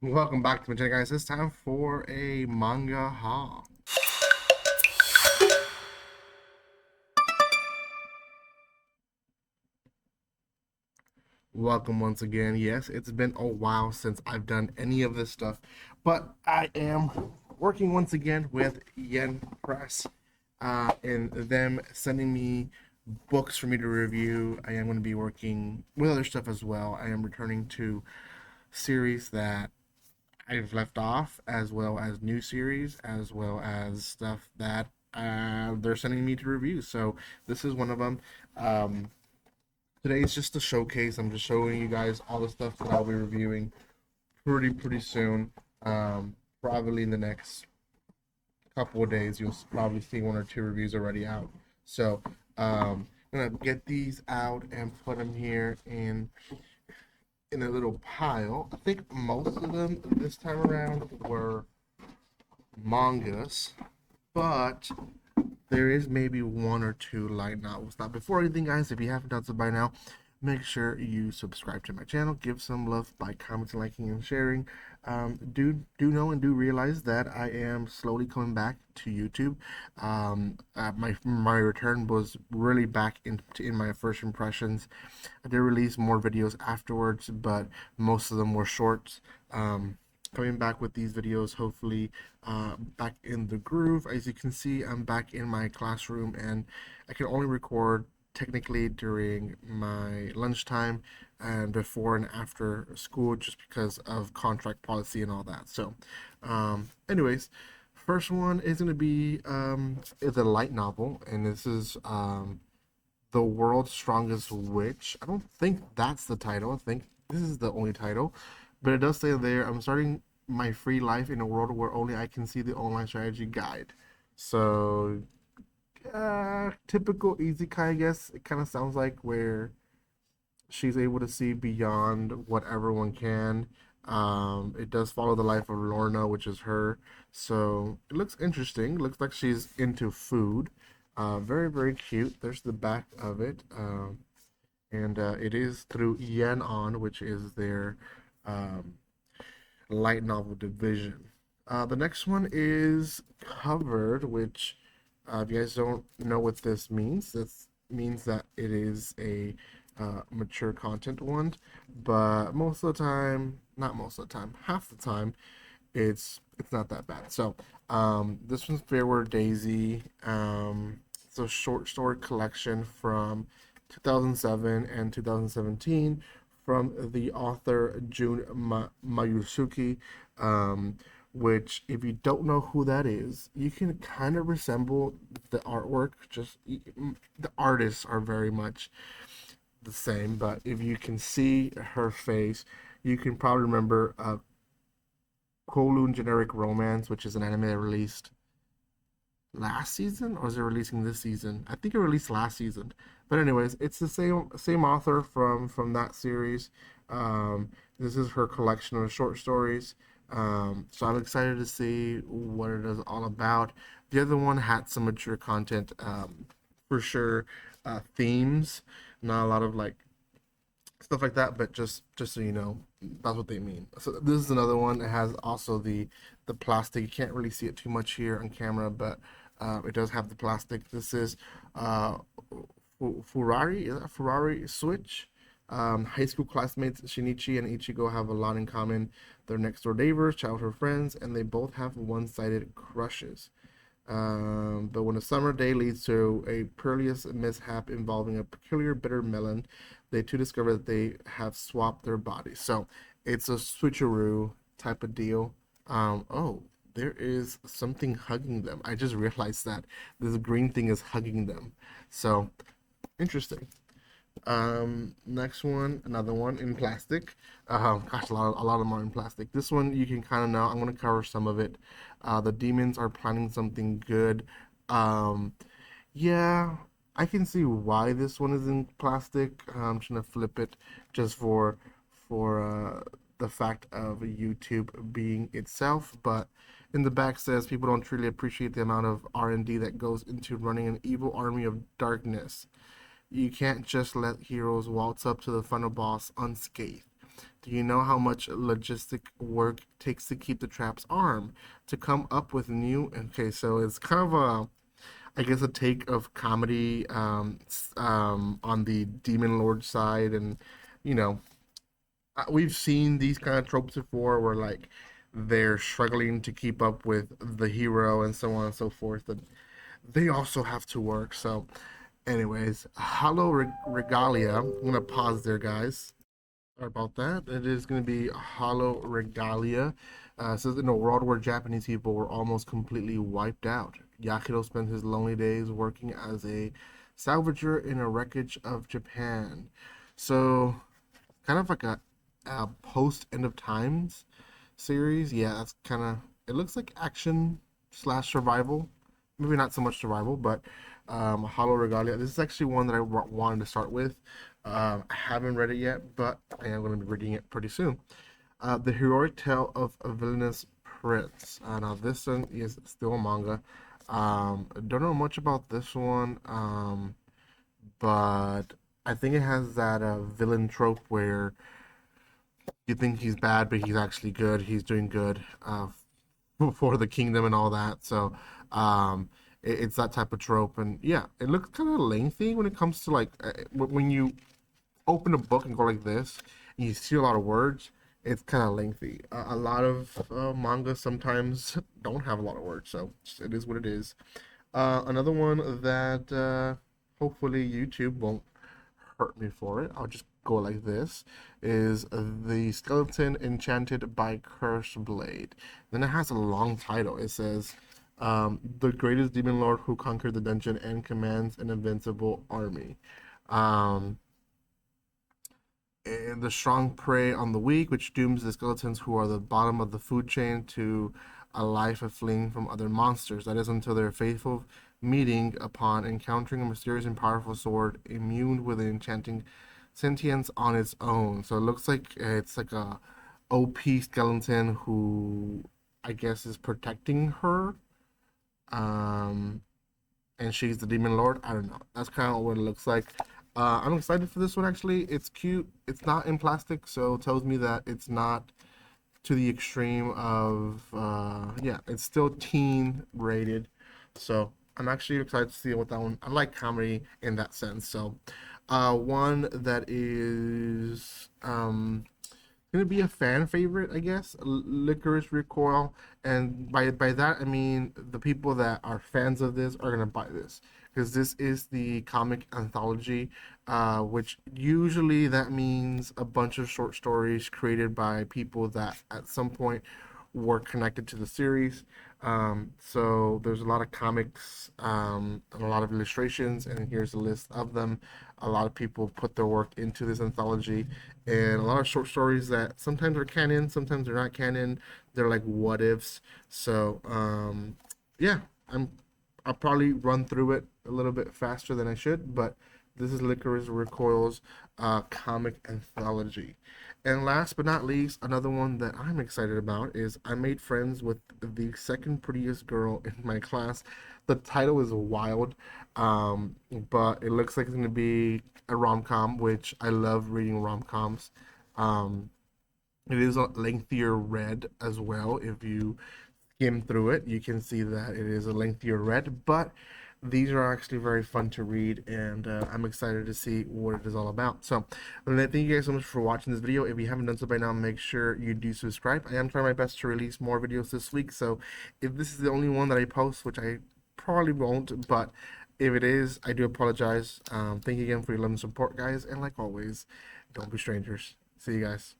Welcome back to my channel, guys. It's time for a manga haul. Welcome once again. Yes, it's been a while since I've done any of this stuff, but I am working once again with Yen Press, and them sending me books for me to review. I am going to be working with other stuff as well. I am returning to series that I've left off, as well as new series, as well as stuff that they're sending me to review. So this is one of them. Um, Today is just a showcase. I'm just showing you guys all the stuff that I'll be reviewing pretty soon. Probably in the next couple of days, you'll probably see one or two reviews already out. So I'm gonna get these out and put them here in a little pile. I think most of them this time around were mangas, but there is maybe one or two light novels. Now, before anything, guys, if you haven't done so by now, make sure you subscribe to my channel. Give some love by commenting, liking, and sharing. Do know and do realize that I am slowly coming back to YouTube. My return was really back in my first impressions. I did release more videos afterwards, but most of them were shorts. Coming back with these videos, hopefully back in the groove. As you can see, I'm back in my classroom, and I can only record technically during my lunchtime and before and after school, just because of contract policy and all that. So anyways, first one is going to be is a light novel, and this is The World's Strongest Witch. I don't think that's the title. I think this is the only title, but it does say there, I'm starting my free life in a world where only I can see the online strategy guide. So, typical isekai, I guess. It kind of sounds like where she's able to see beyond what everyone can. It does follow the life of Lorna, which is her. So it looks interesting. Looks like she's into food. Very cute. There's the back of it. And it is through Yen On, which is their um, light novel division. The next one is Covered, which, if you guys don't know what this means that it is a mature content one, but most of the time, not most of the time, half the time, it's not that bad. So this one's Fairward Daisy. It's a short story collection from 2007 and 2017 from the author Jun Mayusuki, which, if you don't know who that is, you can kind of resemble the artwork. Just the artists are very much the same, but if you can see her face, you can probably remember Kowloon Generic Romance, which is an anime that released last season, or is it releasing this season? I think it released last season. But anyways, it's the same author from that series. This is her collection of short stories. So I'm excited to see what it is all about. The other one had some mature content, for sure. Themes, not a lot of like stuff like that, but just so you know, that's what they mean. So this is another one. It has also the plastic. You can't really see it too much here on camera, but it does have the plastic. This is uh, Ferrari. Is that Ferrari Switch? High school classmates Shinichi and Ichigo have a lot in common. They're next door neighbors, childhood friends, and they both have one-sided crushes. But when a summer day leads to a perilous mishap involving a peculiar bitter melon, they too discover that they have swapped their bodies. So it's a switcheroo type of deal. Oh, there is something hugging them. I just realized that this green thing is hugging them. So interesting. Next one, another one in plastic. Gosh, a lot of them are in plastic. This one you can kind of know. I'm gonna cover some of it. The demons are planning something good. Um, yeah, I can see why this one is in plastic. I'm trying to flip it just for the fact of YouTube being itself, but in the back says people don't truly appreciate the amount of R&D that goes into running an evil army of darkness. You can't just let heroes waltz up to the final boss unscathed. Do you know how much logistic work it takes to keep the trap's arm? To come up with new. Okay, so it's kind of a, I guess, a take of comedy on the Demon Lord side, and you know, we've seen these kind of tropes before, where like they're struggling to keep up with the hero and so on and so forth, and they also have to work. So, anyways, Regalia. I'm gonna pause there, guys. Sorry about that. It is going to be Hollow Regalia. It says in a world where Japanese people were almost completely wiped out, Yakido spent his lonely days working as a salvager in a wreckage of Japan. So, kind of like a post End of Times series. Yeah, that's kind of. It looks like action slash survival. Maybe not so much survival, but Hollow Regalia. This is actually one that I wanted to start with. I haven't read it yet, but I am going to be reading it pretty soon. The Heroic Tale of a Villainous Prince. Now, this one is still a manga. Don't know much about this one, but I think it has that villain trope where you think he's bad, but he's actually good. He's doing good for the kingdom and all that. So, it's that type of trope, and yeah, it looks kind of lengthy when it comes to like when you open a book and go like this, and you see a lot of words. It's kind of lengthy. A lot of manga sometimes don't have a lot of words, so it is what it is. Another one that hopefully YouTube won't hurt me for it. I'll just go like this. Is the skeleton enchanted by cursed blade? Then it has a long title. It says, "The greatest demon lord who conquered the dungeon and commands an invincible army." Um, and the strong prey on the weak, which dooms the skeletons who are the bottom of the food chain to a life of fleeing from other monsters. That is until their faithful meeting upon encountering a mysterious and powerful sword immune with an enchanting sentience on its own. So it looks like it's like a OP skeleton who I guess is protecting her. Um, and she's the demon lord. I don't know. That's kind of what it looks like. I'm excited for this one actually. It's cute. It's not in plastic, so it tells me that it's not to the extreme of yeah, it's still teen rated. So I'm actually excited to see what that one. I like comedy in that sense. So one that is gonna be a fan favorite, I guess. Licorice Recoil, and by that I mean the people that are fans of this are gonna buy this because this is the comic anthology, which usually that means a bunch of short stories created by people that at some point were connected to the series. So there's a lot of comics and a lot of illustrations, and here's a list of them. A lot of people put their work into this anthology, and a lot of short stories that sometimes are canon, sometimes they're not canon. They're like what ifs. So yeah, I'll probably run through it a little bit faster than I should, but this is Licorice Recoil's comic anthology. And last but not least, another one that I'm excited about is I made friends with the second prettiest girl in my class. The title is wild, but it looks like it's going to be a rom com, which I love reading rom coms. Um, it is a lengthier read as well. If you skim through it, you can see that it is a lengthier read, but these are actually very fun to read, and I'm excited to see what it is all about. So, thank you guys so much for watching this video. If you haven't done so by now, make sure you do subscribe. I am trying my best to release more videos this week, so if this is the only one that I post, which I probably won't, but if it is, I do apologize. Thank you again for your love and support, guys, and like always, don't be strangers. See you guys.